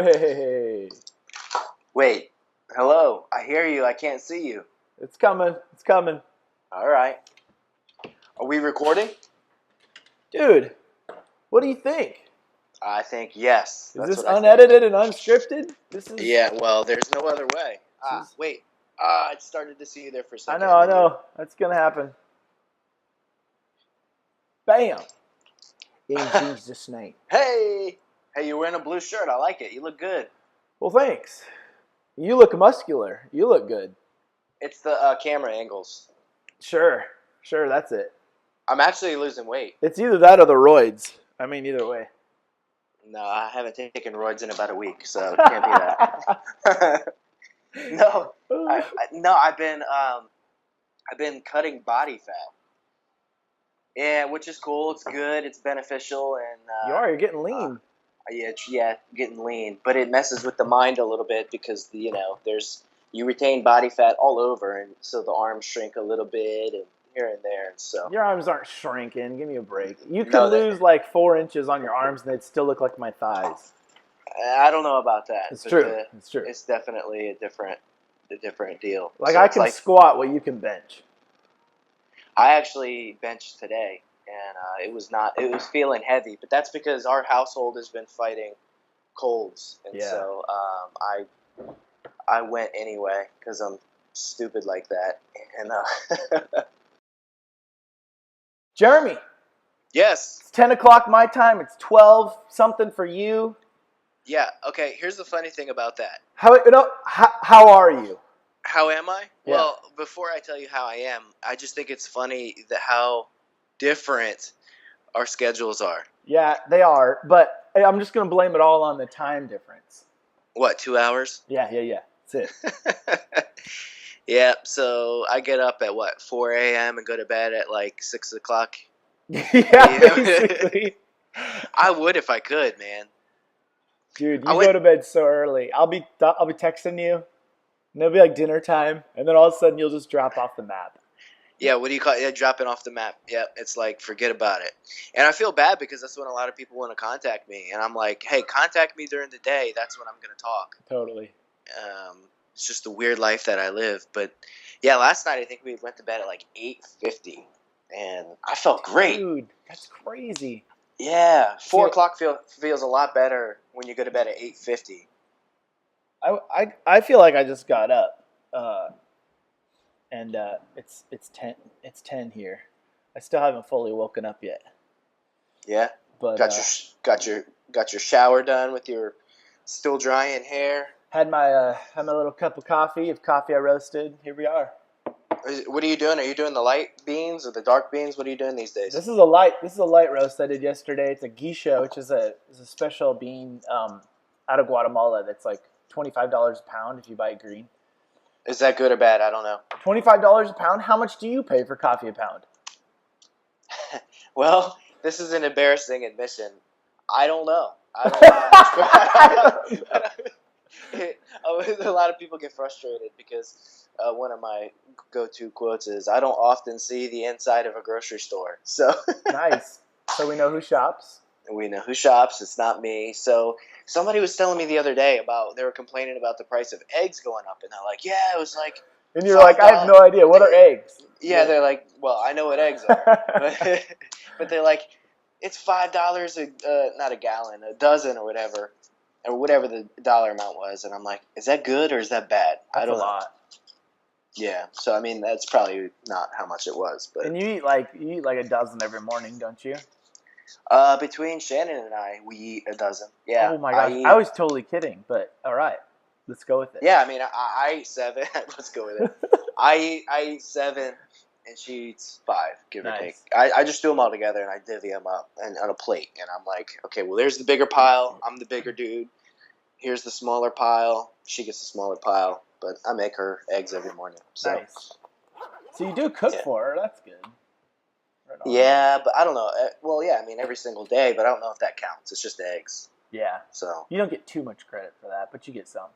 Hey, Wait, hello. I hear you. I can't see you. it's coming. It's coming. All right. Are we recording? Dude, what do you think? I think yes. Is That's this what I think. unedited and unscripted? This is. Yeah, well, there's no other way. This is Wait. I started to see you there for a I second. know, I know. That's going to happen. Bam. In Jesus' name. Hey! Hey, you're wearing a blue shirt. I like it. You look good. Well, thanks. You look muscular. You look good. It's the camera angles. Sure, that's it. I'm actually losing weight. It's either that or the roids. I mean, either way. No, I haven't taken roids in about a week, so it can't be that. No, I've been cutting body fat. Yeah, which is cool. It's good. It's beneficial, and You're getting lean. yeah, getting lean. But it messes with the mind a little bit because you retain body fat all over, and so the arms shrink a little bit and here and there. And so Your arms aren't shrinking. Give me a break. You could No, lose like 4 inches on your arms, and they'd still look like my thighs. I don't know about that. It's but, true. It's true. It's definitely a different deal. Like So I it's can squat what you can bench. I actually benched today, and it was feeling heavy, but that's because our household has been fighting colds, and Yeah. so I went anyway because I'm stupid like that. And Jeremy, yes, it's 10 o'clock my time. It's 12 something for you. yeah, okay. Here's the funny thing about that. How are you? How am I? Yeah. Well, before I tell you how I am, I just think it's funny that how different our schedules are. Yeah, they are, but I'm just gonna blame it all on the time difference. What, 2 hours? Yeah. That's it. Yeah, so I get up at 4 a.m. and go to bed at like 6 o'clock. Yeah, basically. I would if I could, man. Dude, you go to bed so early. I'll be texting you, and it'll be like dinner time, and then all of a sudden you'll just drop off the map. Yeah, what do you call it? Yeah, dropping off the map. Yeah, it's like, forget about it. And I feel bad because that's when a lot of people want to contact me. And I'm like, hey, contact me during the day. That's when I'm going to talk. Totally. It's just the weird life that I live. But, yeah, last night I think we went to bed at like 8:50. And I felt great. Dude, that's crazy. Yeah, 4 o'clock feels a lot better when you go to bed at 8:50. I feel like I just got up, and it's 10 here. I still haven't fully woken up yet. Yeah, but got your shower done with your still drying hair. Had my little cup of coffee I roasted. Here we are. What are you doing? Are you doing the light beans or the dark beans? What are you doing these days? This is a light roast I did yesterday. It's a geisha, which is a special bean out of Guatemala that's like $25 a pound if you buy it green. Is that good or bad? I don't know. $25 a pound? How much do you pay for coffee a pound? Well, this is an embarrassing admission. I don't know. I don't know. A lot of people get frustrated because one of my go-to quotes is, I don't often see the inside of a grocery store. So Nice. So we know who shops. We know who shops. It's not me. So somebody was telling me the other day they were complaining about the price of eggs going up. And they're like, yeah, it was like... And you're like, I have no idea. What are eggs? Yeah, they're like, well, I know what eggs are. But they're like, it's $5 not a gallon, a dozen or whatever the dollar amount was. And I'm like, is that good or is that bad? That's I don't know. A lot. Yeah, so I mean, that's probably not how much it was. But and you eat like a dozen every morning, don't you? Between Shannon and I, we eat a dozen. Yeah. Oh my gosh, I was totally kidding, but all right, let's go with it. Yeah, I mean, I eat 7. Let's go with it. I eat 7, and she eats 5, give or take. I just do them all together, and I divvy them up and on a plate. And I'm like, okay, well, there's the bigger pile. I'm the bigger dude. Here's the smaller pile. She gets the smaller pile. But I make her eggs every morning. So. Nice. So you do cook for her. That's good. Right on. Yeah, but I don't know. Well, yeah, I mean, every single day, but I don't know if that counts. It's just eggs. Yeah. So you don't get too much credit for that, but you get some.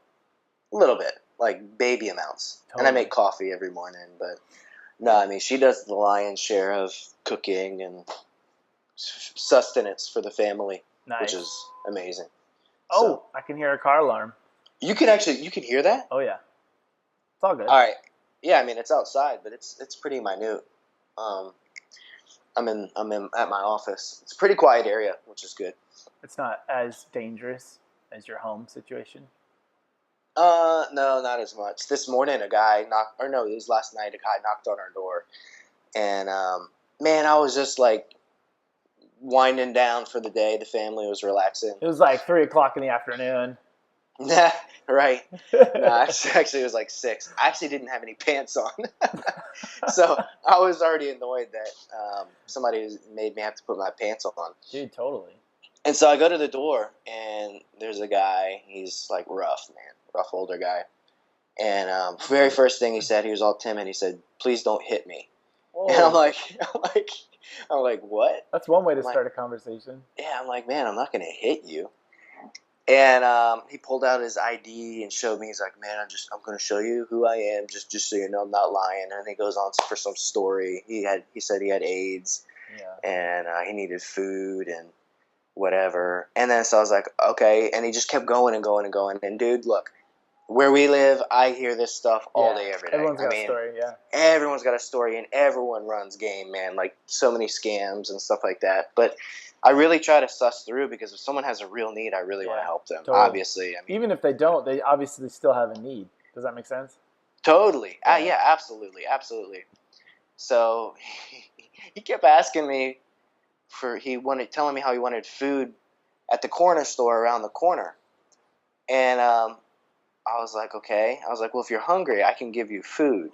A little bit, like baby amounts. Totally. And I make coffee every morning, but no, I mean, she does the lion's share of cooking and sustenance for the family, Nice. which is amazing. Oh, I can hear a car alarm. You can hear that? Oh yeah, it's all good. All right. Yeah, I mean it's outside, but it's pretty minute. I'm in at my office. It's a pretty quiet area, which is good. It's not as dangerous as your home situation. No, not as much. This morning, a guy knocked, or no, it was last night. A guy knocked on our door, and man, I was just like winding down for the day. The family was relaxing. It was like 3:00 in the afternoon. Nah, right. Nah, actually, it was like 6. I actually didn't have any pants on, so I was already annoyed that somebody made me have to put my pants on. Dude, totally. And so I go to the door, and there's a guy. He's like rough, man, rough older guy. And very first thing he said, he was all timid. He said, "Please don't hit me." Whoa. And I'm like, what? That's one way to start a conversation. Yeah, I'm like, man, I'm not gonna hit you. And he pulled out his ID and showed me. He's like, man, I'm gonna show you who I am, just so you know, I'm not lying. And he goes on for some story. He said he had AIDS, and he needed food and whatever. And then so I was like, okay. And he just kept going and going and going. And dude, look, where we live, I hear this stuff all day, every day. Everyone's got a story, yeah. Everyone's got a story, and everyone runs game, man. Like, so many scams and stuff like that. But I really try to suss through, because if someone has a real need, I really want to help them, totally. Obviously. I mean, even if they don't, they obviously still have a need. Does that make sense? Totally. Yeah, absolutely. Absolutely. So he kept asking me telling me how he wanted food at the corner store around the corner. And I was like, okay. I was like, well, if you're hungry, I can give you food. And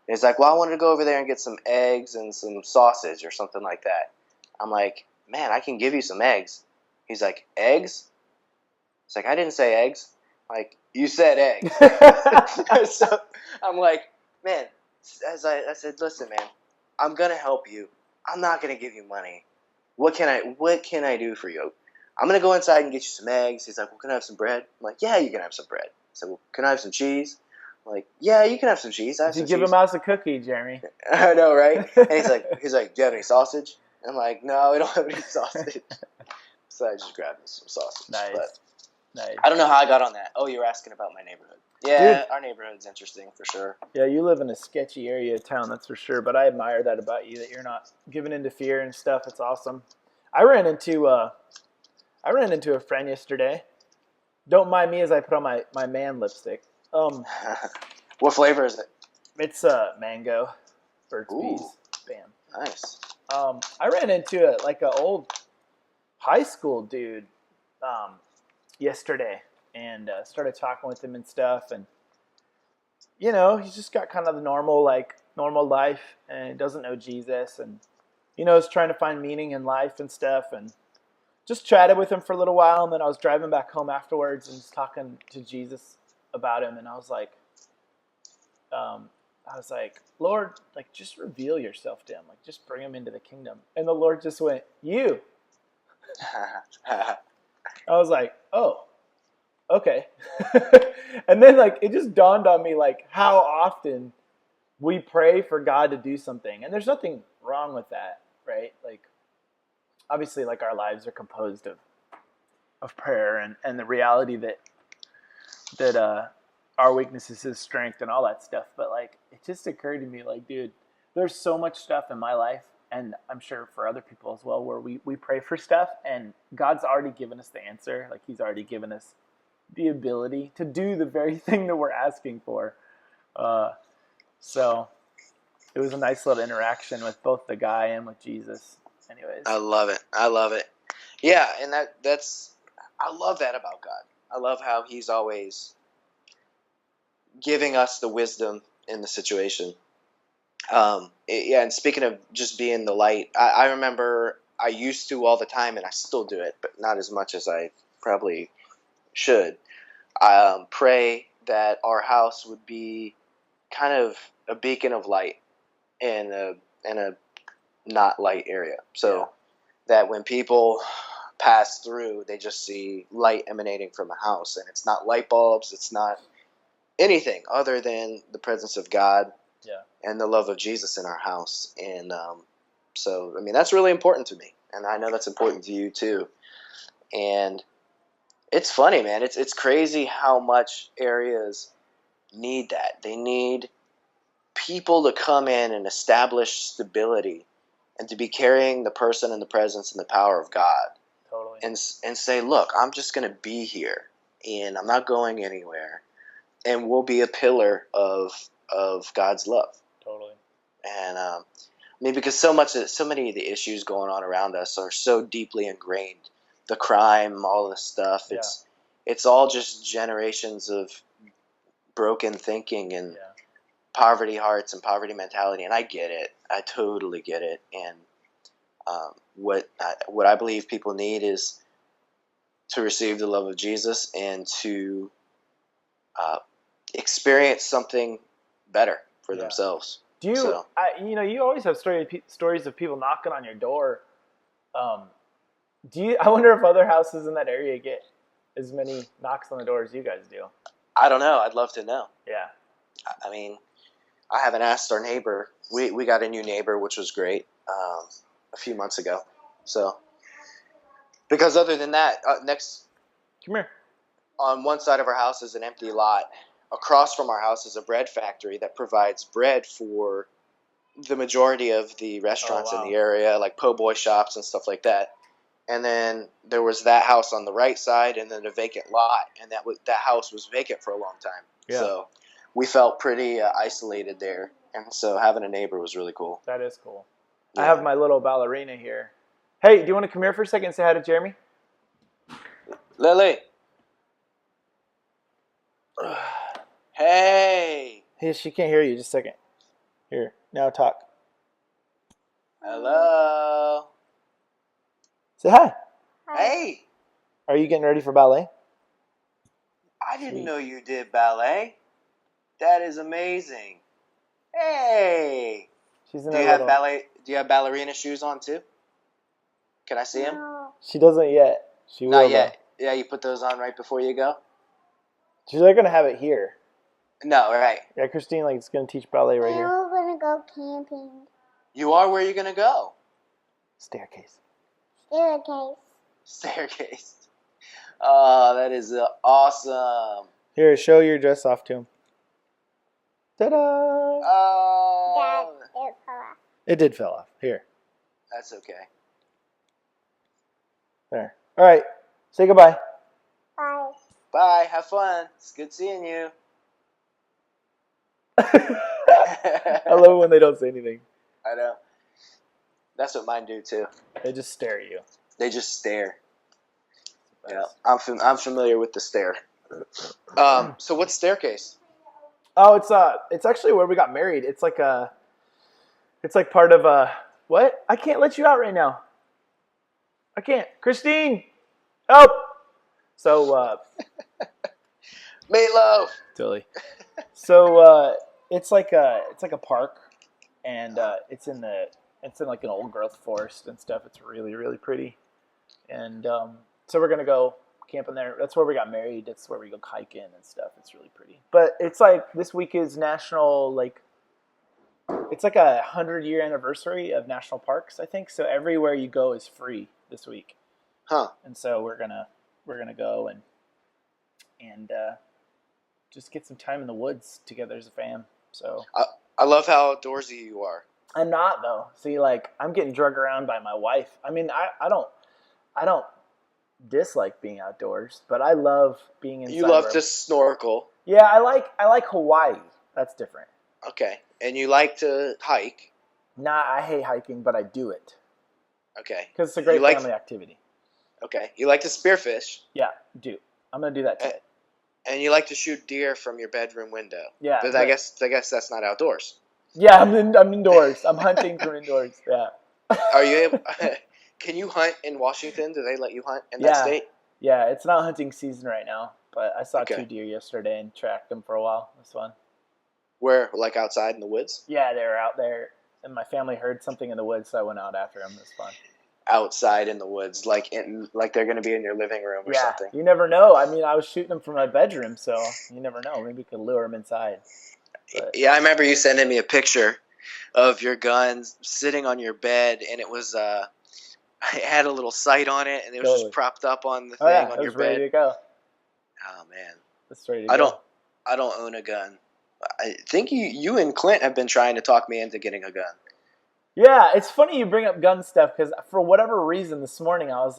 he's like, well, I wanted to go over there and get some eggs and some sausage or something like that. I'm like, man, I can give you some eggs. He's like, eggs? It's like, I didn't say eggs. Like, you said eggs. So I'm like, man, I said, listen, man, I'm going to help you. I'm not going to give you money. What can I do for you? I'm going to go inside and get you some eggs. He's like, well, can I have some bread? I'm like, yeah, you can have some bread. I said, well, can I have some cheese? I'm like, yeah, you can have some cheese. You give him out a cookie, Jeremy. I know, right? And he's like, do you have any sausage? And I'm like, no, I don't have any sausage. So I just grabbed some sausage. Nice. I don't know how I got on that. Oh, you were asking about my neighborhood. Yeah, dude, our neighborhood's interesting for sure. Yeah, you live in a sketchy area of town, that's for sure. But I admire that about you, that you're not giving into fear and stuff. It's awesome. I ran into a friend yesterday. Don't mind me as I put on my man lipstick. What flavor is it? It's mango, Burt's Bees. Bam. Nice. I ran into an old high school dude yesterday, and started talking with him and stuff. And he's just got kind of the normal life, and doesn't know Jesus, and is trying to find meaning in life and stuff. And just chatted with him for a little while, and then I was driving back home afterwards and just talking to Jesus about him. And I was like, Lord, just reveal yourself to him. Just bring him into the kingdom. And the Lord just went, you. I was like, oh, okay. And then it just dawned on me how often we pray for God to do something. And there's nothing wrong with that, right? Obviously, our lives are composed of prayer and the reality that our weakness is His strength and all that stuff. But it just occurred to me, dude, there's so much stuff in my life, and I'm sure for other people as well, where we pray for stuff and God's already given us the answer. He's already given us the ability to do the very thing that we're asking for. So it was a nice little interaction with both the guy and with Jesus. Anyways, I love it. Yeah, and I love that about God. I love how He's always giving us the wisdom in the situation. And speaking of just being the light, I remember I used to all the time, and I still do it, but not as much as I probably should. Pray that our house would be kind of a beacon of light in a not light area, so that when people pass through, they just see light emanating from a house, and it's not light bulbs, it's not anything other than the presence of God and the love of Jesus in our house. And so I mean, that's really important to me, and I know that's important to you too. And It's funny, man. It's crazy how much areas need that. They need people to come in and establish stability and to be carrying the person and the presence and the power of God. Totally. And say, look, I'm just going to be here and I'm not going anywhere. And we'll be a pillar of God's love. Totally. And I mean, because so many of the issues going on around us are so deeply ingrained. The crime, all this stuff. Yeah. It's all just generations of broken thinking and Yeah. poverty hearts and poverty mentality. And I get it. I totally get it. And what I believe people need is to receive the love of Jesus and to experience something better for themselves. Do you? You always have stories of people knocking on your door. I wonder if other houses in that area get as many knocks on the door as you guys do? I don't know. I'd love to know. Yeah. I mean, I haven't asked our neighbor. We got a new neighbor, which was great, a few months ago. So, because other than that, come here. On one side of our house is an empty lot. Across from our house is a bread factory that provides bread for the majority of the restaurants in the area, like po' boy shops and stuff like that. And then there was that house on the right side, and then a vacant lot, and that house was vacant for a long time. Yeah. So we felt pretty isolated there, and so having a neighbor was really cool. That is cool. Yeah. I have my little ballerina here. Hey, do you want to come here for a second and say hi to Jeremy? Lily. Hey. Hey, she can't hear you. Just a second. Here, now talk. Hello. Say hi. Hey. Are you getting ready for ballet? I didn't know you did ballet. That is amazing. Hey. She's in Do you have ballerina shoes on too? Can I see them? She doesn't yet. She will. Not yet. Yeah, you put those on right before you go? She's not going to have it here. No, right. Yeah, Christine is going to teach ballet right here. We're going to go camping. You are? Where are you going to go? Staircase. Staircase. Oh, that is awesome. Here, show your dress off to him. Ta-da! Oh. Dad, it fell off. It did fell off. Here. That's okay. There. All right. Say goodbye. Bye. Bye. Have fun. It's good seeing you. I love it when they don't say anything. I know. That's what mine do too. They just stare at you. They just stare. Yeah, I'm familiar with the stare. So what's staircase? Oh, it's actually where we got married. It's like part of what? I can't let you out right now. I can't. Christine, help! So Meatloaf. silly. So it's like a park, and it's in like an old growth forest and stuff. It's really, really pretty, and so we're gonna go camping there. That's where we got married. That's where we go hiking and stuff. It's really pretty. But it's like this week is national it's like 100-year anniversary of national parks, I think. So everywhere you go is free this week. Huh. And so we're gonna go and just get some time in the woods together as a fam. So I love how outdoorsy you are. I'm not though. See, I'm getting drug around by my wife. I mean, I don't dislike being outdoors, but I love being inside. You love to snorkel. Yeah, I like Hawaii. That's different. Okay. And you like to hike. Nah, I hate hiking, but I do it. Okay. Because it's a great family activity. Okay. You like to spearfish. Yeah, do. I'm gonna do that today. And you like to shoot deer from your bedroom window. Yeah. But I guess that's not outdoors. Yeah, I'm indoors. I'm hunting from indoors. Yeah. Are you able? Can you hunt in Washington? Do they let you hunt in that state? Yeah, it's not hunting season right now, but I saw 2 Okay. deer yesterday and tracked them for a while. It was fun. Where, like outside in the woods? Yeah, they were out there, and my family heard something in the woods, so I went out after them. It was fun. Outside in the woods, like they're going to be in your living room or something. You never know. I mean, I was shooting them from my bedroom, so you never know. Maybe we could lure them inside. But Yeah, I remember you sending me a picture of your guns sitting on your bed, and it was I had a little sight on it, and it was Totally. just propped up on the Oh thing yeah, on it your was ready bed. to go. Oh man, It's ready to I go. don't own a gun. I think you and Clint have been trying to talk me into getting a gun. Yeah, it's funny you bring up gun stuff because for whatever reason this morning I was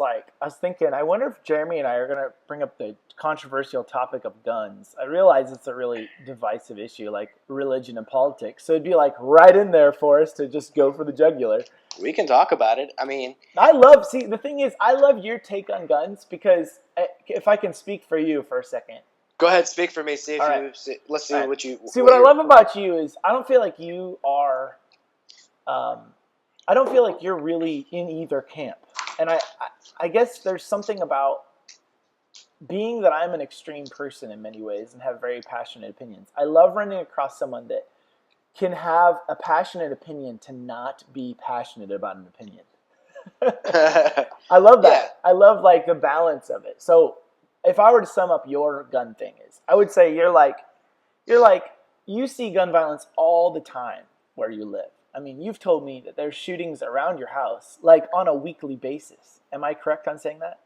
thinking, I wonder if Jeremy and I are gonna bring up the controversial topic of guns. I realize it's a really divisive issue, like religion and politics. So it'd be like right in there for us to just go for the jugular. We can talk about it. I mean, the thing is, I love your take on guns because if I can speak for you for a second. go ahead, speak for me. See if All right. let's see All right. what you. See, what I love about you is I don't feel like you are. I don't feel like you're really in either camp, and I guess there's something about being that I'm an extreme person in many ways and have very passionate opinions. I love running across someone that can have a passionate opinion to not be passionate about an opinion. I love that. Yeah. I love like the balance of it. So if I were to sum up your gun thing is, I would say you're like you see gun violence all the time where you live. I mean, you've told me that there's shootings around your house like on a weekly basis. Am I correct on saying that?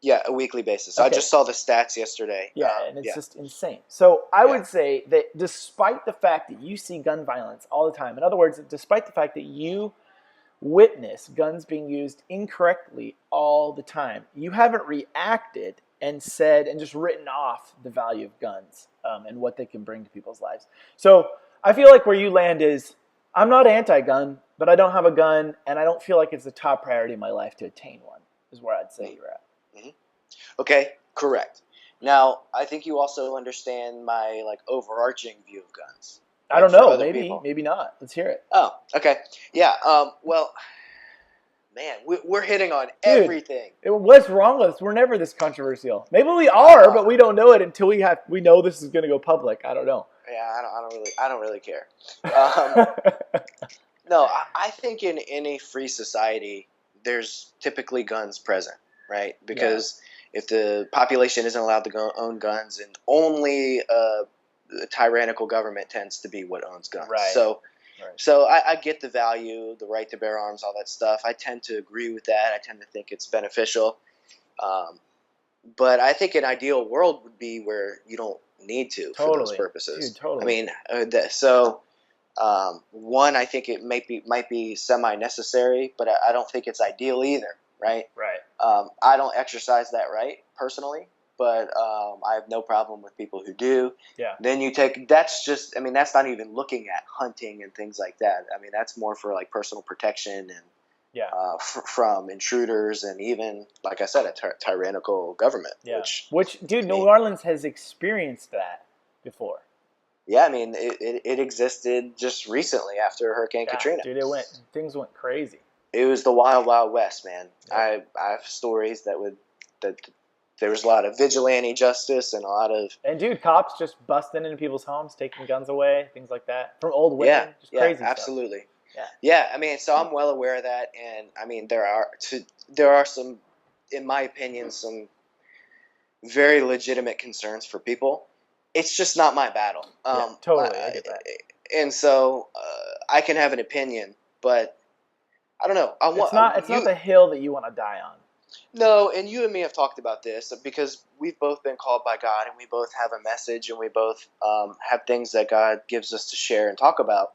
Yeah, a weekly basis. Okay. I just saw the stats yesterday. Yeah, and it's just insane. So I would say that despite the fact that you see gun violence all the time, in other words, despite the fact that you witness guns being used incorrectly all the time, you haven't reacted and said and just written off the value of guns and what they can bring to people's lives. So I feel like where you land is, I'm not anti-gun, but I don't have a gun, and I don't feel like it's a top priority in my life to attain one, is where I'd say you're at. Mm-hmm. Okay, correct. Now, I think you also understand my overarching view of guns. I don't know. Maybe not. Let's hear it. Oh, okay. Yeah. Well, man, we're hitting on everything. What's wrong with us? We're never this controversial. Maybe we are, but we don't know it until we know this is going to go public. I don't know. Yeah, I don't really care. No, I think in any free society, there's typically guns present, right? Because if the population isn't allowed to own guns, and only a tyrannical government tends to be what owns guns. Right. So I get the value, the right to bear arms, all that stuff. I tend to agree with that. I tend to think it's beneficial. But I think an ideal world would be where you don't need to for those purposes. Dude, totally. I mean, one, I think it might be semi-necessary, but I don't think it's ideal either, right? Right. I don't exercise that right personally, but I have no problem with people who do. Yeah. Then that's not even looking at hunting and things like that. I mean, that's more for personal protection and from intruders and even, like I said, a tyrannical government. Yeah. Which, dude, New Orleans has experienced that before. Yeah, I mean, it existed just recently after Hurricane Katrina. Dude, things went crazy. It was the wild, wild west, man. Yeah. I have stories that there was a lot of vigilante justice and a lot of... And, dude, cops just busting into people's homes, taking guns away, things like that. From old women, just crazy stuff. Absolutely. Yeah, I mean, so I'm well aware of that, and I mean, there are some, in my opinion, some very legitimate concerns for people. It's just not my battle. Totally, I get that. And so I can have an opinion, but I don't know. It's not the hill that you want to die on. No, and you and me have talked about this because we've both been called by God, and we both have a message, and we both have things that God gives us to share and talk about.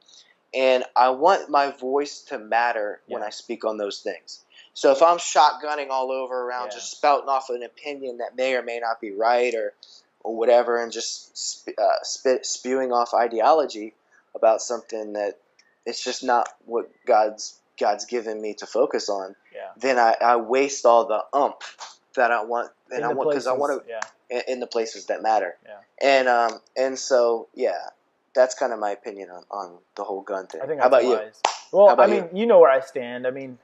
And I want my voice to matter when I speak on those things. So if I'm shotgunning all over around, just spouting off an opinion that may or may not be right or whatever, and just spewing off ideology about something that it's just not what God's given me to focus on, then I waste all the that I want, and because I want to in the places that matter. Yeah. And so that's kind of my opinion on the whole gun thing. I think How about you? Well, I mean, you know where I stand. I mean,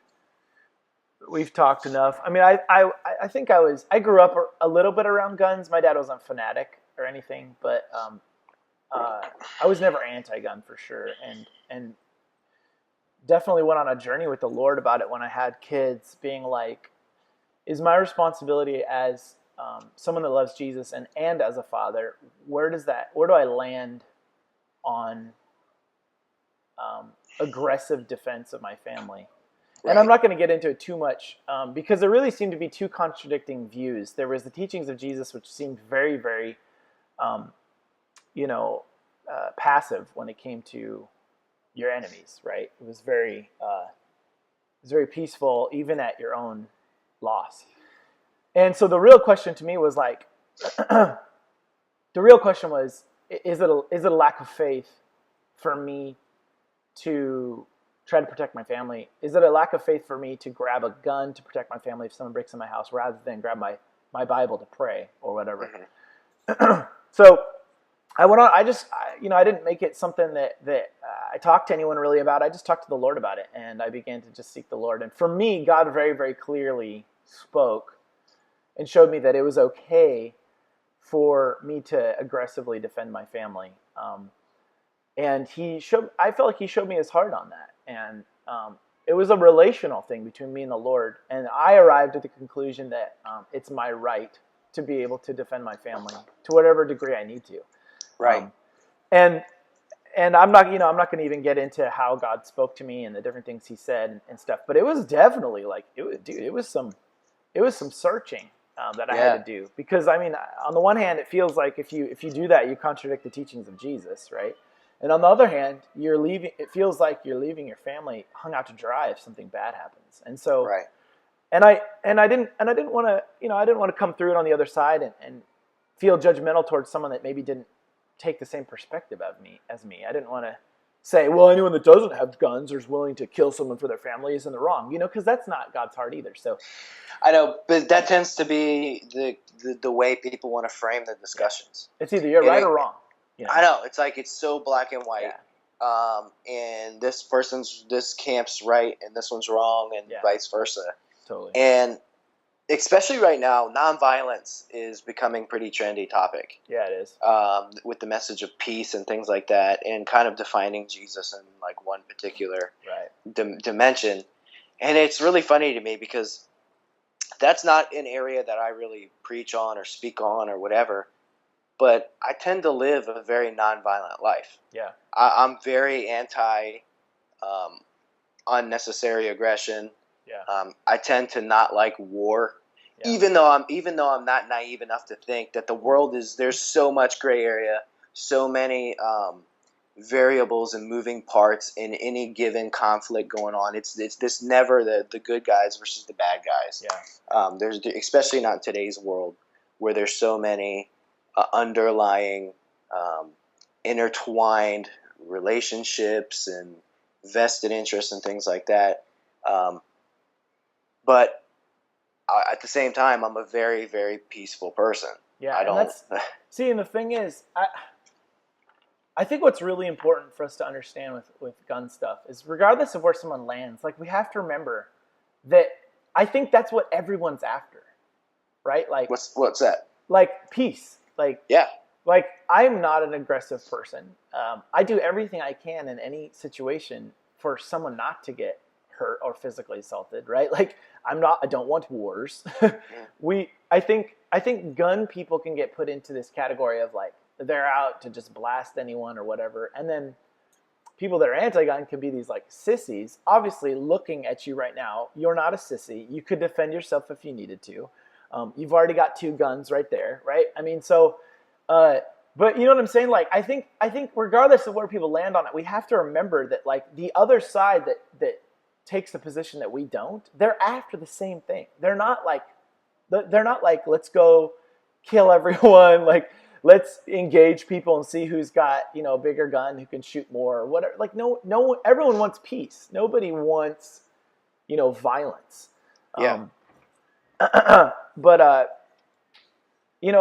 we've talked enough. I mean, I think I grew up a little bit around guns. My dad wasn't a fanatic or anything, but I was never anti-gun for sure, and definitely went on a journey with the Lord about it when I had kids, being like, is my responsibility as someone that loves Jesus and as a father, where do I land on aggressive defense of my family? And I'm not going to get into it too much because there really seemed to be two contradicting views. There was the teachings of Jesus, which seemed very, very, passive when it came to your enemies, right? It was very peaceful, even at your own loss. And so the real question to me was like, the real question was, is it a lack of faith for me to try to protect my family? Is it a lack of faith for me to grab a gun to protect my family if someone breaks in my house rather than grab my Bible to pray or whatever? So I went on. I didn't make it something that I talked to anyone really about. I just talked to the Lord about it, and I began to just seek the Lord. And for me, God very, very clearly spoke and showed me that it was okay for me to aggressively defend my family. And I felt like he showed me his heart on that. And it was a relational thing between me and the Lord. And I arrived at the conclusion that it's my right to be able to defend my family to whatever degree I need to. Right. And I'm not going to even get into how God spoke to me and the different things he said and stuff. But it was definitely it was some searching that I had to do, because I mean, on the one hand, it feels like if you do that, you contradict the teachings of Jesus, right? And on the other hand, it feels like you're leaving your family hung out to dry if something bad happens. And so, right. And I didn't want to come through it on the other side and feel judgmental towards someone that maybe didn't take the same perspective as me. I didn't want to say, well, anyone that doesn't have guns or is willing to kill someone for their family is in the wrong, because that's not God's heart either. So I know, but that tends to be the way people want to frame the discussions. It's either you're right or wrong. I know. It's like it's so black and white. Yeah. And this camp's right and this one's wrong, and vice versa. Totally. And especially right now, nonviolence is becoming a pretty trendy topic. Yeah, it is. With the message of peace and things like that, and kind of defining Jesus in like one particular dimension. And it's really funny to me because that's not an area that I really preach on or speak on or whatever. But I tend to live a very nonviolent life. Yeah, I'm very anti unnecessary aggression. Yeah, I tend to not like war, even though I'm not naive enough to think that the world there's so much gray area, so many variables and moving parts in any given conflict going on. It's this never the good guys versus the bad guys. Yeah, there's especially not in today's world where there's so many underlying intertwined relationships and vested interests and things like that. But at the same time, I'm a very, very peaceful person. Yeah, and the thing is, I think what's really important for us to understand with gun stuff is, regardless of where someone lands, like, we have to remember that I think that's what everyone's after, right? Like, what's that? Like peace. Like, yeah. Like, I'm not an aggressive person. I do everything I can in any situation for someone not to get hurt or physically assaulted, right? Like, I don't want wars. I think gun people can get put into this category of like, they're out to just blast anyone or whatever. And then people that are anti-gun can be these like sissies. Obviously, looking at you right now, you're not a sissy. You could defend yourself if you needed to. You've already got 2 guns right there, right? I mean, so, but you know what I'm saying? Like, I think regardless of where people land on it, we have to remember that, like, the other side that takes the position that we don't, they're after the same thing. They're not like, let's go kill everyone. Like, let's engage people and see who's got, a bigger gun, who can shoot more or whatever. Like, no, everyone wants peace. Nobody wants, violence. Yeah. But, and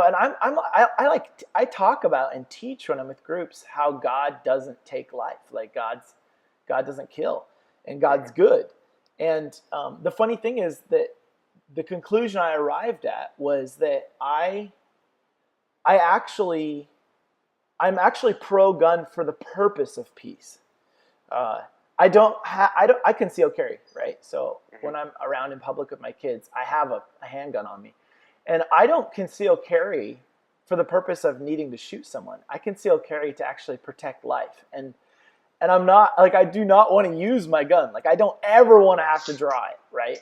I talk about and teach when I'm with groups how God doesn't take life. Like, God doesn't kill, and God's good. And the funny thing is that the conclusion I arrived at was that I'm actually pro-gun for the purpose of peace. I conceal carry, right? So when I'm around in public with my kids, I have a handgun on me. And I don't conceal carry for the purpose of needing to shoot someone. I conceal carry to actually protect life. And And I'm not, like, I do not want to use my gun. Like, I don't ever want to have to draw it, right?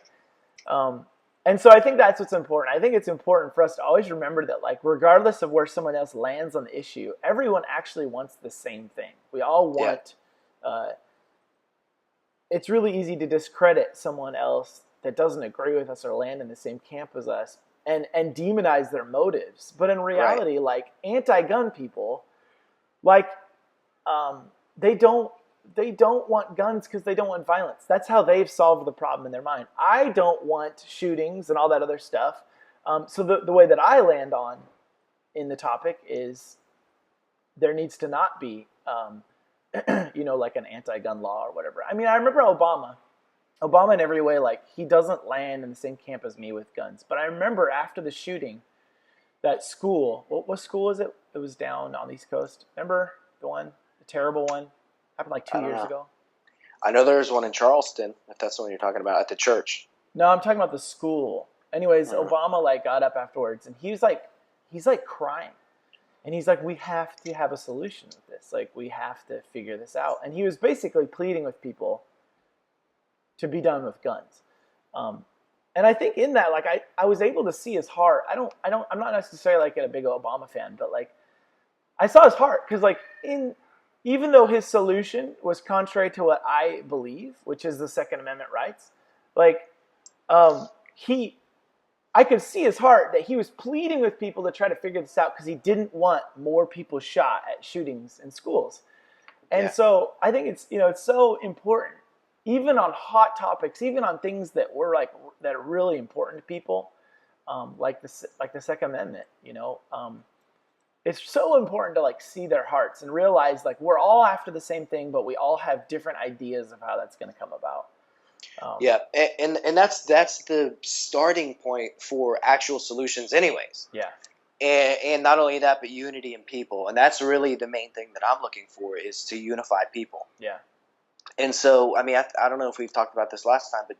And so I think that's what's important. I think it's important for us to always remember that, like, regardless of where someone else lands on the issue, everyone actually wants the same thing. We all want, it's really easy to discredit someone else that doesn't agree with us or land in the same camp as us and demonize their motives. But in reality, like, anti-gun people, like, they don't want guns because they don't want violence. That's how they've solved the problem in their mind. I don't want shootings and all that other stuff. So the way that I land on in the topic is there needs to not be, like an anti-gun law or whatever. I mean, I remember Obama in every way, like, he doesn't land in the same camp as me with guns. But I remember after the shooting, that school, what school is it? It was down on the East Coast. Remember the one? The terrible one happened like 2 years ago. I know there's one in Charleston, if that's the one you're talking about, at the church. No, I'm talking about the school. Anyways, Obama like got up afterwards and he's like crying. And he's like, we have to have a solution with this. Like, we have to figure this out. And he was basically pleading with people to be done with guns. And I think in that, like, I was able to see his heart. I'm not necessarily like a big Obama fan, but like, I saw his heart because, like, even though his solution was contrary to what I believe, which is the Second Amendment rights, like, I could see his heart that he was pleading with people to try to figure this out because he didn't want more people shot at shootings in schools. And so I think it's so important, even on hot topics, even on things that are really important to people, like the Second Amendment, it's so important to, like, see their hearts and realize, like, we're all after the same thing, but we all have different ideas of how that's going to come about. And that's the starting point for actual solutions anyways. Yeah. And not only that, but unity in people. And that's really the main thing that I'm looking for, is to unify people. Yeah. And so, I mean, I don't know if we've talked about this last time, but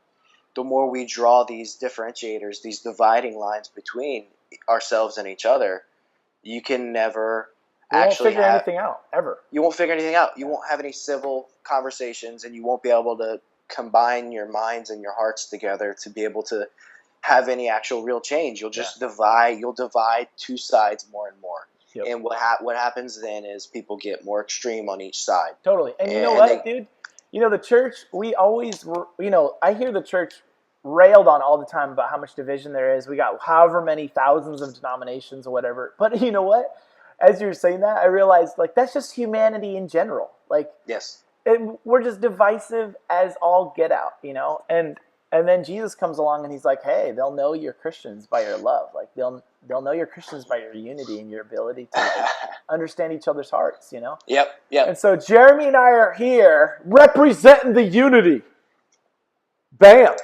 the more we draw these differentiators, these dividing lines between ourselves and each other, you can never won't figure anything out, ever. You won't figure anything out. You won't have any civil conversations, and you won't be able to combine your minds and your hearts together to be able to have any actual real change. You'll just divide. You'll divide two sides more and more. Yep. And what happens then is people get more extreme on each side. Totally. And you know what, dude? The church, we always, I hear the church railed on all the time about how much division there is. We got however many thousands of denominations or whatever. But you know what? As you're saying that, I realized, like, that's just humanity in general. Like, yes. We're just divisive as all get out, And then Jesus comes along and he's like, hey, they'll know you're Christians by your love. Like, they'll know you're Christians by your unity and your ability to, like, understand each other's hearts, Yep. And so Jeremy and I are here representing the unity. Bam.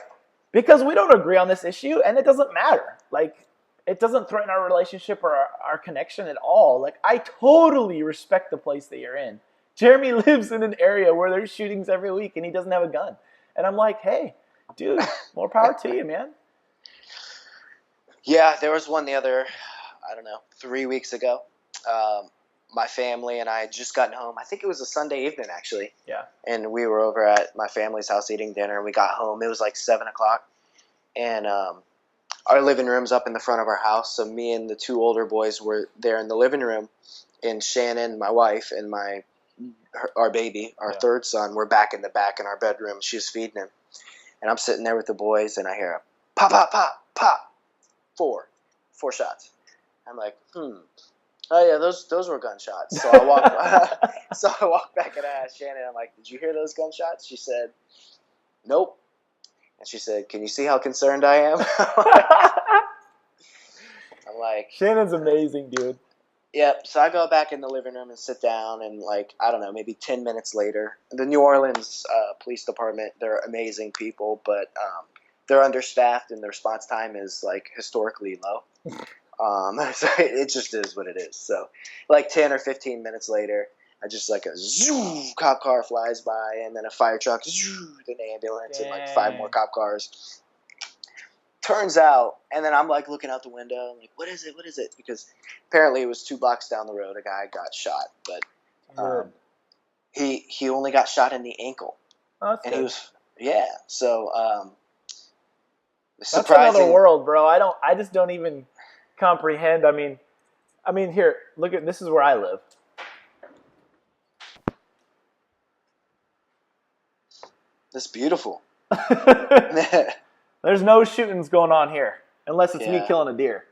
Because we don't agree on this issue, and it doesn't matter. Like, it doesn't threaten our relationship or our connection at all. Like, I totally respect the place that you're in. Jeremy lives in an area where there's shootings every week, and he doesn't have a gun. And I'm like, hey, dude, more power to you, man. Yeah, there was one 3 weeks ago. My family and I had just gotten home. I think it was a Sunday evening, actually. Yeah. And we were over at my family's house eating dinner, and we got home. It was like 7 o'clock. And our living room's up in the front of our house. So me and the two older boys were there in the living room. And Shannon, my wife, and our baby, our third son, were back in the back in our bedroom. She was feeding him. And I'm sitting there with the boys, and I hear a pop, pop, pop, pop. Four shots. I'm like, oh yeah, those were gunshots. So I walked back and I asked Shannon, I'm like, did you hear those gunshots? She said, nope. And she said, can you see how concerned I am? I'm like, Shannon's amazing, dude. Yep. So I go back in the living room and sit down, and, like, I don't know, maybe 10 minutes later, the New Orleans police department, they're amazing people, but they're understaffed and the response time is, like, historically low. So it just is what it is. So, like, 10 or 15 minutes later, I just, like, a zoom, cop car flies by, and then a fire truck, zoom, then an ambulance, and, like, 5 more cop cars. Turns out, and then I'm, like, looking out the window, I'm like, what is it? Because apparently it was 2 blocks down the road, a guy got shot. But He only got shot in the ankle, Oh, that's and good. he was So That's surprising. another world, bro. I just don't even comprehend. I mean, here, look at this is where I live. That's beautiful. There's no shootings going on here unless it's me Yeah. killing a deer.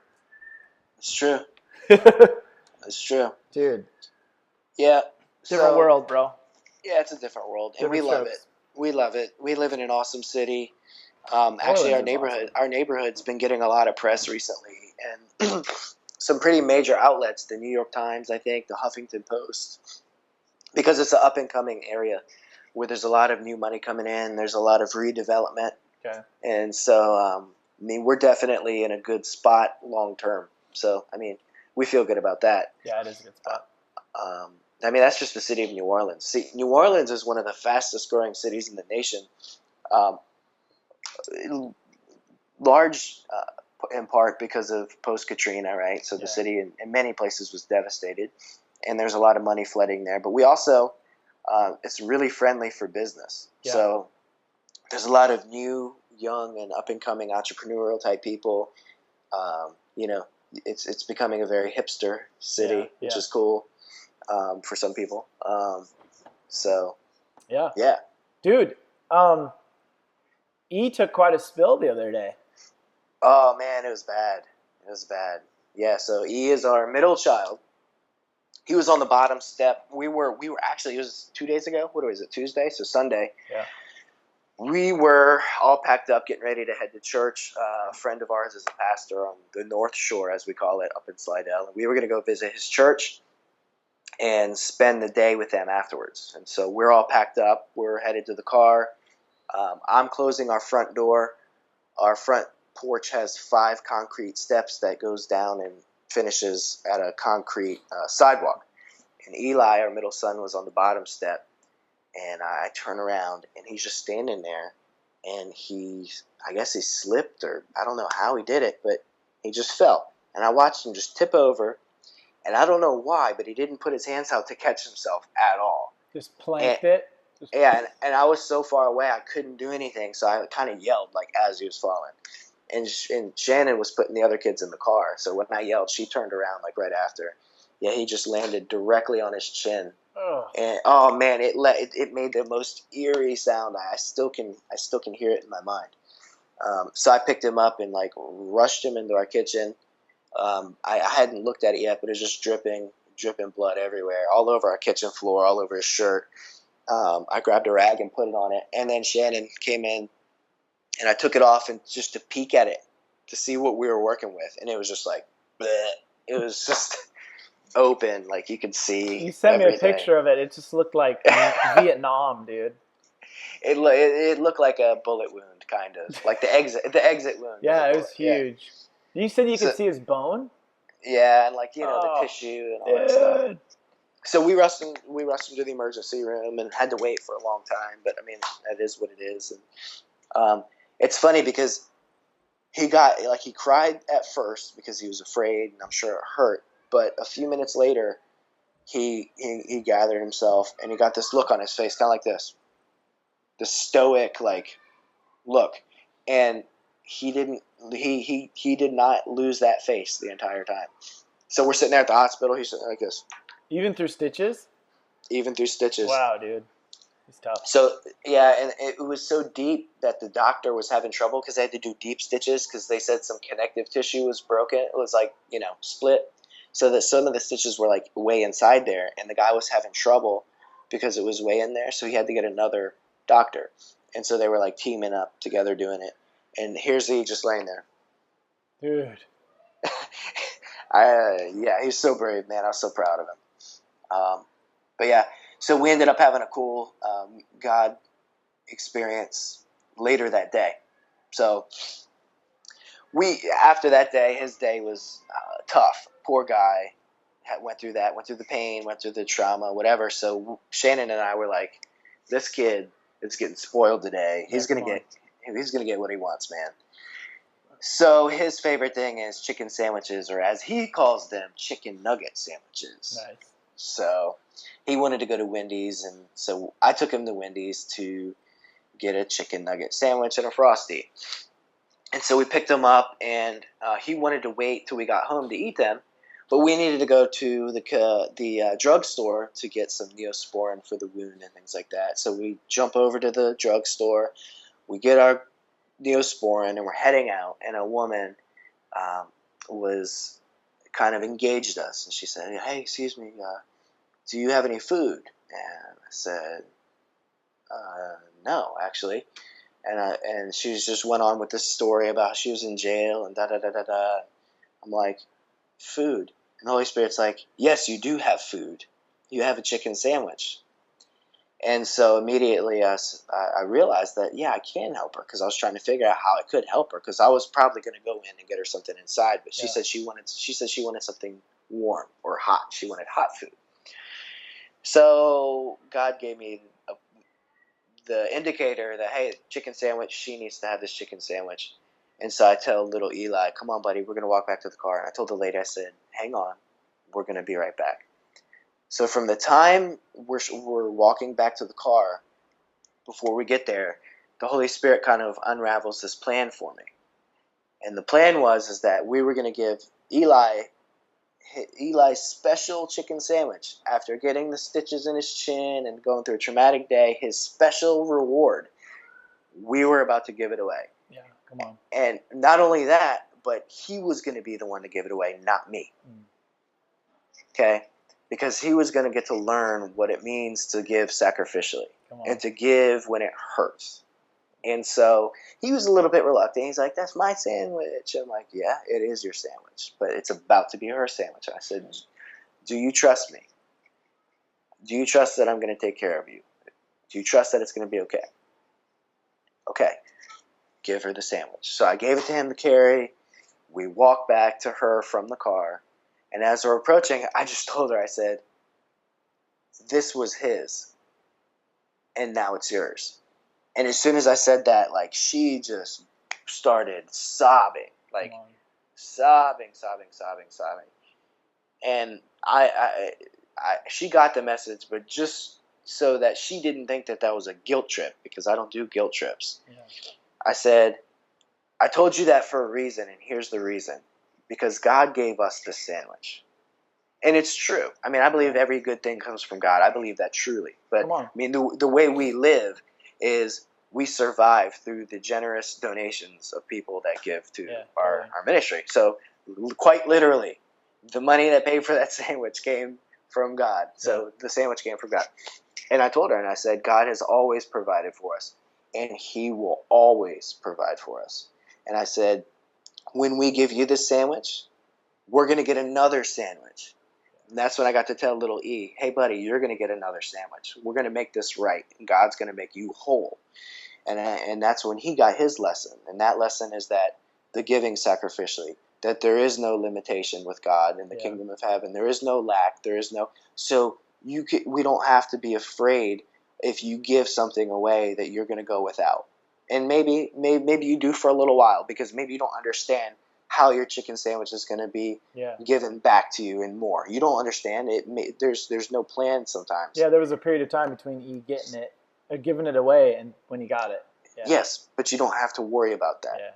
It's true. It's true. Dude, Yeah. different So, world, bro. yeah, it's a different world, and we Different love strokes. it. We love it. We live in an awesome city. Orleans Actually, is our neighborhood's been getting a lot of press recently, and some pretty major outlets, the New York Times, I think, the Huffington Post, because it's an up and coming area where there's a lot of new money coming in. There's a lot of redevelopment, Okay. and so I mean, we're definitely in a good spot long term. So I mean, we feel good about that. Yeah, it is a good spot. I mean, that's just the city of New Orleans. See, New Orleans is one of the fastest growing cities in the nation. Um, Large in part because of post Katrina, right? So the city in many places was devastated, and there's a lot of money flooding there. But we also, it's really friendly for business. Yeah. So there's a lot of new, young, and up and coming entrepreneurial type people. You know, it's becoming a very hipster city, which is cool for some people. So yeah, dude. E took quite a spill the other day. Oh man, it was bad. It was bad. Yeah, so E is our middle child. He was on the bottom step. We were actually, it was 2 days ago. What was it? Tuesday? So Sunday. Yeah. We were all packed up, getting ready to head to church. A friend of ours is a pastor on the North Shore, as we call it, up in Slidell. And we were going to go visit his church and spend the day with them afterwards. And so we're all packed up. We're headed to the car. I'm closing our front door. Our front porch has 5 concrete steps that goes down and finishes at a concrete sidewalk. And Eli, our middle son, was on the bottom step. And I turn around, and he's just standing there. And I guess he slipped, or I don't know how he did it, but he just fell. And I watched him just tip over. And I don't know why, but he didn't put his hands out to catch himself at all. Just planked it. Yeah, and I was so far away, I couldn't do anything. So I kind of yelled, like, as he was falling. And Shannon was putting the other kids in the car. So when I yelled, she turned around, like, right after. Yeah, he just landed directly on his chin. Oh. And oh man, it made the most eerie sound. I still can hear it in my mind. So I picked him up and like rushed him into our kitchen. I hadn't looked at it yet, but it was just dripping blood everywhere, all over our kitchen floor, all over his shirt. I grabbed a rag and put it on it, and then Shannon came in, and I took it off and just to peek at it to see what we were working with, and it was just like, bleh. It was just open, like you could see. You sent everything. me a picture of it. It just looked like Vietnam, dude. It looked like a bullet wound, kind of like the exit wound. Yeah, it was huge. Yeah. You said you could see his bone. Yeah, and like the tissue and all that stuff. So we rushed him to the emergency room and had to wait for a long time. But I mean, that is what it is. And it's funny because he cried at first because he was afraid, and I'm sure it hurt. But a few minutes later, he gathered himself and he got this look on his face, kind of like this stoic like look, and he did not lose that face the entire time. So we're sitting there at the hospital. He's sitting like this, even through stitches. Wow, dude, it's tough. So yeah, and it was so deep that the doctor was having trouble because they had to do deep stitches because they said some connective tissue was broken. It was like split. So that some of the stitches were like way inside there, and the guy was having trouble because it was way in there. So he had to get another doctor, and so they were like teaming up together doing it. And here's he just laying there, dude. Yeah, he's so brave, man. I was so proud of him. But yeah, so we ended up having a cool God experience later that day. So after that day, his day was tough. Poor guy went through the pain, went through the trauma, whatever. So Shannon and I were like, this kid is getting spoiled today. He's gonna get what he wants, man. So his favorite thing is chicken sandwiches, or as he calls them, chicken nugget sandwiches. Nice. So he wanted to go to Wendy's, and so I took him to Wendy's to get a chicken nugget sandwich and a Frosty. And so we picked him up, and he wanted to wait till we got home to eat them, but we needed to go to the drugstore to get some Neosporin for the wound and things like that. So we jump over to the drugstore, we get our Neosporin, and we're heading out, and a woman was kind of engaged us, and she said, "Hey, excuse me, do you have any food?" And I said, "No, actually." And she just went on with this story about how she was in jail and da da da da da. I'm like, food. And the Holy Spirit's like, yes, you do have food. You have a chicken sandwich. And so immediately I realized that, yeah, I can help her, because I was trying to figure out how I could help her, because I was probably going to go in and get her something inside. But she said she wanted something warm or hot. She wanted hot food. So God gave me the indicator that, hey, chicken sandwich, she needs to have this chicken sandwich. And so I tell little Eli, come on, buddy, we're going to walk back to the car. And I told the lady, I said, hang on, we're going to be right back. So from the time we're walking back to the car, before we get there, the Holy Spirit kind of unravels this plan for me. And the plan is that we were going to give Eli's special chicken sandwich. After getting the stitches in his chin and going through a traumatic day, his special reward, we were about to give it away. Yeah, come on. And not only that, but he was going to be the one to give it away, not me. Okay? Because he was going to get to learn what it means to give sacrificially and to give when it hurts. And so he was a little bit reluctant. He's like, that's my sandwich. I'm like, yeah, it is your sandwich, but it's about to be her sandwich. And I said, do you trust me? Do you trust that I'm going to take care of you? Do you trust that it's going to be okay? Okay, give her the sandwich. So I gave it to him to carry. We walked back to her from the car. And as we're approaching, I just told her, I said, this was his, and now it's yours. And as soon as I said that, like, she just started sobbing, like sobbing. And she got the message, but just so that she didn't think that was a guilt trip, because I don't do guilt trips. Yeah. I said, I told you that for a reason, and here's the reason. Because God gave us this sandwich. And it's true. I mean, I believe every good thing comes from God. I believe that truly. But I mean, the way we live is we survive through the generous donations of people that give to our ministry. So quite literally, the money that paid for that sandwich came from God. So the sandwich came from God. And I told her, and I said, God has always provided for us, and he will always provide for us. And I said, when we give you this sandwich, we're going to get another sandwich. And that's when I got to tell little E, hey, buddy, you're going to get another sandwich. We're going to make this right, and God's going to make you whole. And that's when he got his lesson. And that lesson is that the giving sacrificially, that there is no limitation with God in the kingdom of heaven. There is no lack. There is no. So we don't have to be afraid if you give something away that you're going to go without. And maybe you do for a little while, because maybe you don't understand how your chicken sandwich is going to be given back to you and more. You don't understand it. There's no plan sometimes. Yeah, there was a period of time between you getting it, or giving it away, and when you got it. Yeah. Yes, but you don't have to worry about that. Yeah.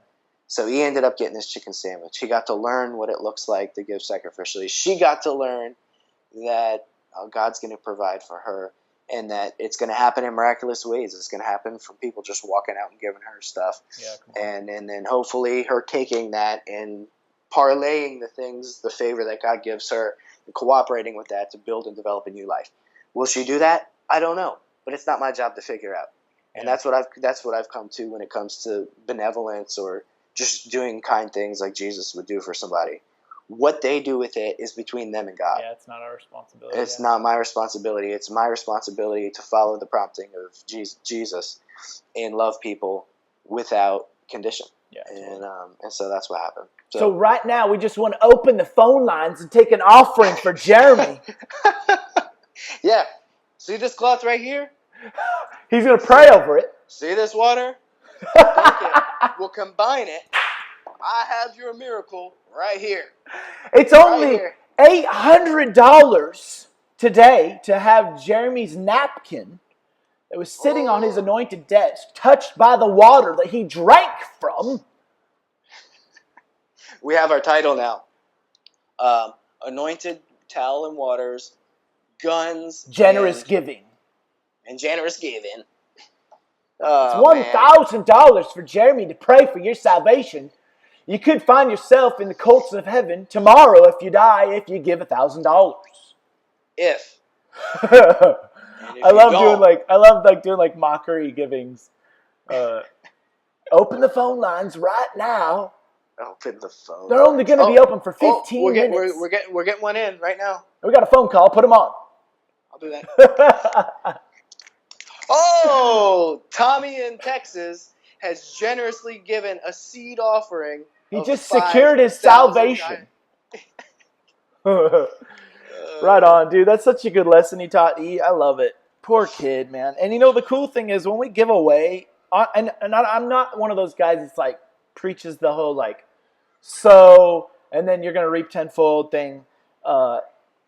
So he ended up getting his chicken sandwich. He got to learn what it looks like to give sacrificially. She got to learn that God's going to provide for her, and that it's going to happen in miraculous ways. It's going to happen from people just walking out and giving her stuff. Yeah, and then hopefully her taking that and parlaying the favor that God gives her, and cooperating with that to build and develop a new life. Will she do that? I don't know, but it's not my job to figure out. And that's what I've come to when it comes to benevolence or just doing kind things like Jesus would do for somebody. What they do with it is between them and God. Yeah, it's not our responsibility. It's not my responsibility. It's my responsibility to follow the prompting of Jesus and love people without condition. Yeah, and so that's what happened. So right now, we just want to open the phone lines and take an offering for Jeremy. Yeah. See this cloth right here? He's going to pray over it. See this water? We'll combine it. I have your miracle right here. It's only $800 today to have Jeremy's napkin that was sitting on his anointed desk, touched by the water that he drank from. We have our title now. Anointed Towel and Waters, Guns, Generous Giving. And Generous Giving. It's $1,000 for Jeremy to pray for your salvation. You could find yourself in the courts of heaven tomorrow if you die, if you give $1,000. If. I love doing mockery givings. Open the phone lines right now. Open the phone. They're only going to be open for 15 minutes. We're getting one in right now. We got a phone call. Put them on. I'll do that. Tommy in Texas has generously given a seed offering. He just secured his salvation. Right on, dude. That's such a good lesson he taught E. I love it. Poor kid, man. And the cool thing is when we give away, and I'm not one of those guys that's like preaches the whole like, sow and then you're going to reap tenfold thing.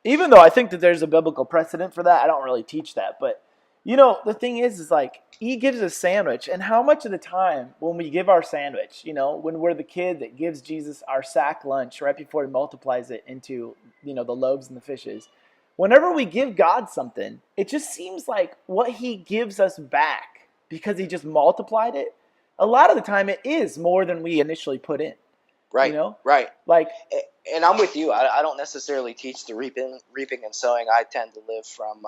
Even though I think that there's a biblical precedent for that, I don't really teach that. But, the thing is like, he gives a sandwich. And how much of the time when we give our sandwich, when we're the kid that gives Jesus our sack lunch right before he multiplies it into, the loaves and the fishes, whenever we give God something, it just seems like what he gives us back because he just multiplied it. A lot of the time it is more than we initially put in. Right. Right. Like, and I'm with you. I don't necessarily teach the reaping and sowing. I tend to live from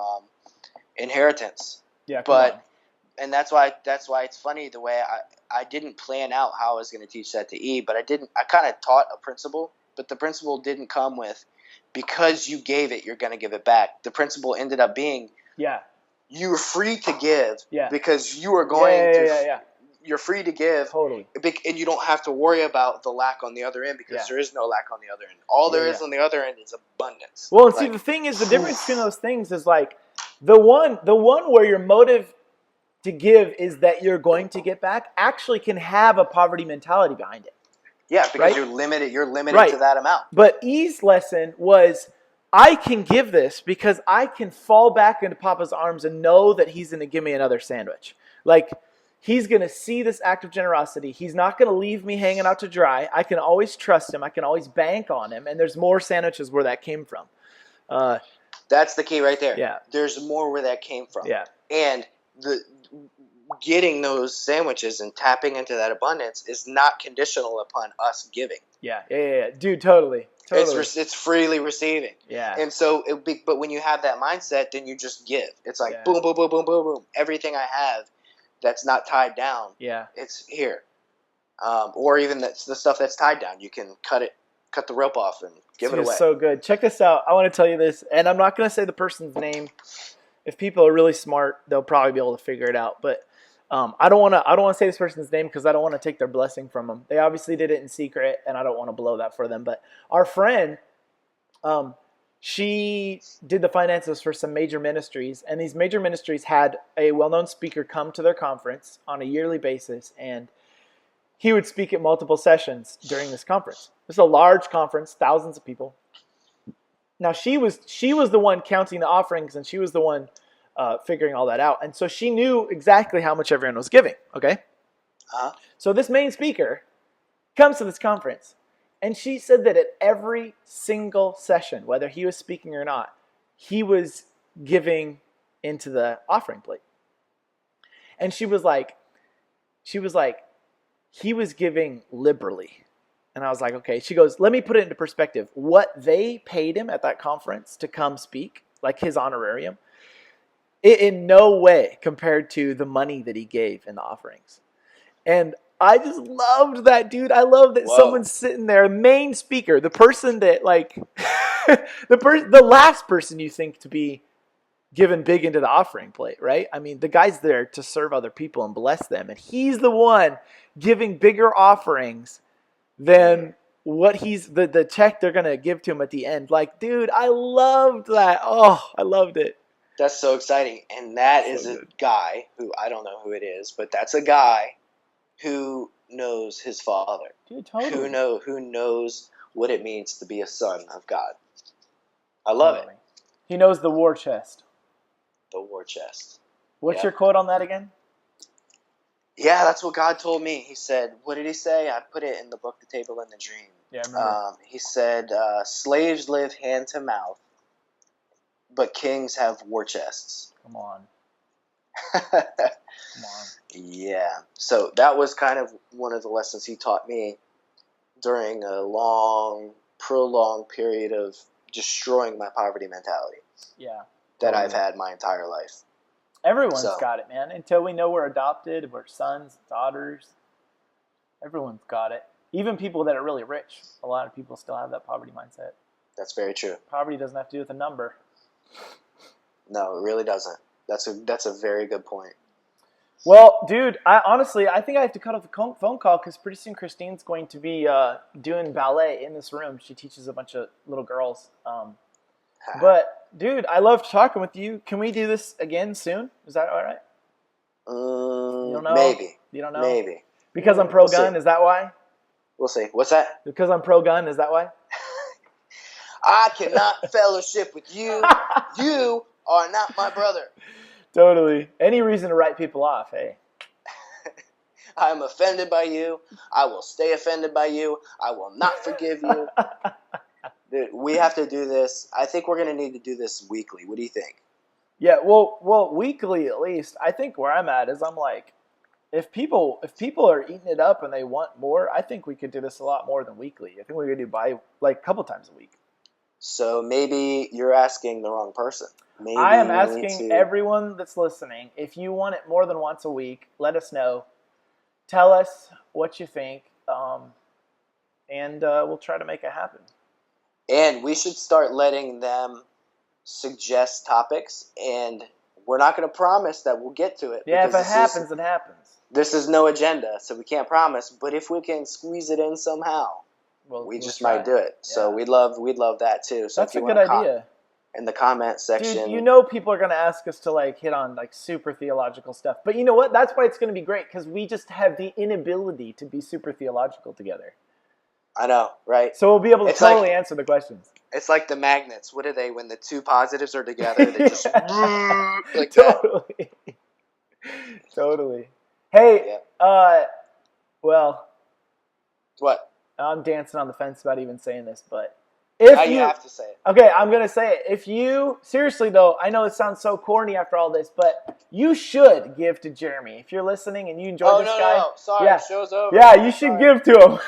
inheritance. Yeah. And that's why it's funny the way I didn't plan out how I was going to teach that to E, but I kind of taught a principle, but the principle didn't come with because you gave it, you're going to give it back. The principle ended up being you're free to give because you are going to. You're free to give, totally, and you don't have to worry about the lack on the other end because there is no lack on the other end. All there is on the other end is abundance. Well, and see, the thing is, the difference between those things is like the one where your motive to give is that you're going to get back actually can have a poverty mentality behind it. Yeah, because you're limited. You're limited to that amount. But E's lesson was, I can give this because I can fall back into Papa's arms and know that he's going to give me another sandwich. Like, he's going to see this act of generosity. He's not going to leave me hanging out to dry. I can always trust him. I can always bank on him. And there's more sandwiches where that came from. That's the key right there. Yeah. There's more where that came from. Yeah. And getting those sandwiches and tapping into that abundance is not conditional upon us giving. Yeah. Dude, totally. It's freely receiving. Yeah. And so, but when you have that mindset, then you just give. It's like boom, boom, boom, boom, boom, boom. Everything I have that's not tied down, it's here. Or even the stuff that's tied down, you can cut the rope off and give it away. It's so good. Check this out. I want to tell you this, and I'm not going to say the person's name. If people are really smart, they'll probably be able to figure it out. But I don't want to say this person's name because I don't want to take their blessing from them. They obviously did it in secret, and I don't want to blow that for them. But our friend, she did the finances for some major ministries, and these major ministries had a well-known speaker come to their conference on a yearly basis, and he would speak at multiple sessions during this conference. It was a large conference, thousands of people. Now, she was the one counting the offerings, and she was the one figuring all that out. And so she knew exactly how much everyone was giving, okay? So this main speaker comes to this conference, and she said that at every single session, whether he was speaking or not, he was giving into the offering plate. And she was like, he was giving liberally. And I was like, okay. She goes, let me put it into perspective. What they paid him at that conference to come speak, like his honorarium, it in no way compared to the money that he gave in the offerings. And I just loved that, dude. I love that someone's sitting there, main speaker, the person that like, the last person you think to be given big into the offering plate, right? I mean, the guy's there to serve other people and bless them. And he's the one giving bigger offerings than what he's, the check they're going to give to him at the end. Like, dude, I loved that. Oh, I loved it. That's so exciting. And that is a guy who, I don't know who it is, but that's a guy who knows his father. Dude, totally. Who knows what it means to be a son of God. I love it. He knows the war chest. The war chest. What's your quote on that again? Yeah, that's what God told me. He said, what did he say? I put it in the book, The Table and the Dream. Yeah, I remember. He said, slaves live hand to mouth, but kings have war chests. Come on. Yeah. So that was kind of one of the lessons he taught me during a long, prolonged period of destroying my poverty mentality. Yeah. That I've had my entire life. Everyone's got it, man. Until we know we're adopted, we're sons, daughters. Everyone's got it. Even people that are really rich. A lot of people still have that poverty mindset. That's very true. Poverty doesn't have to do with a number. No, it really doesn't. That's a very good point. Well, dude, I think I have to cut off the phone call because pretty soon Christine's going to be doing ballet in this room. She teaches a bunch of little girls. But, dude, I loved talking with you. Can we do this again soon? Is that all right? You don't know? Maybe. You don't know? Maybe. Because I'm pro-gun, is that why? We'll see. What's that? Because I'm pro-gun, is that why? I cannot fellowship with you. You are not my brother. Totally. Any reason to write people off, hey? I'm offended by you. I will stay offended by you. I will not forgive you. Dude, we have to do this. I think we're going to need to do this weekly. What do you think? Yeah, well, weekly at least. I think where I'm at is I'm like, if people are eating it up and they want more, I think we could do this a lot more than weekly. I think we could do a couple times a week. So maybe you're asking the wrong person. Maybe I am asking everyone that's listening, if you want it more than once a week, let us know. Tell us what you think, and we'll try to make it happen. And we should start letting them suggest topics, and we're not going to promise that we'll get to it. Yeah, if it happens, it happens. This is no agenda, so we can't promise. But if we can squeeze it in somehow, we just might do it. Yeah. So we'd love that too. So that's a good idea. In the comment section, dude, you know people are going to ask us to like hit on like super theological stuff. But you know what? That's why it's going to be great because we just have the inability to be super theological together. I know, right? So we'll be able to totally answer the questions. It's like the magnets. What are they? When the two positives are together, they just like totally. Totally. Hey, well. What? I'm dancing on the fence about even saying this, but if you have to say it. Okay, I'm going to say it. If you, seriously though, I know it sounds so corny after all this, but you should give to Jeremy. If you're listening and you enjoy this guy. No. Sorry, yeah, show's over. Yeah, you should give to him.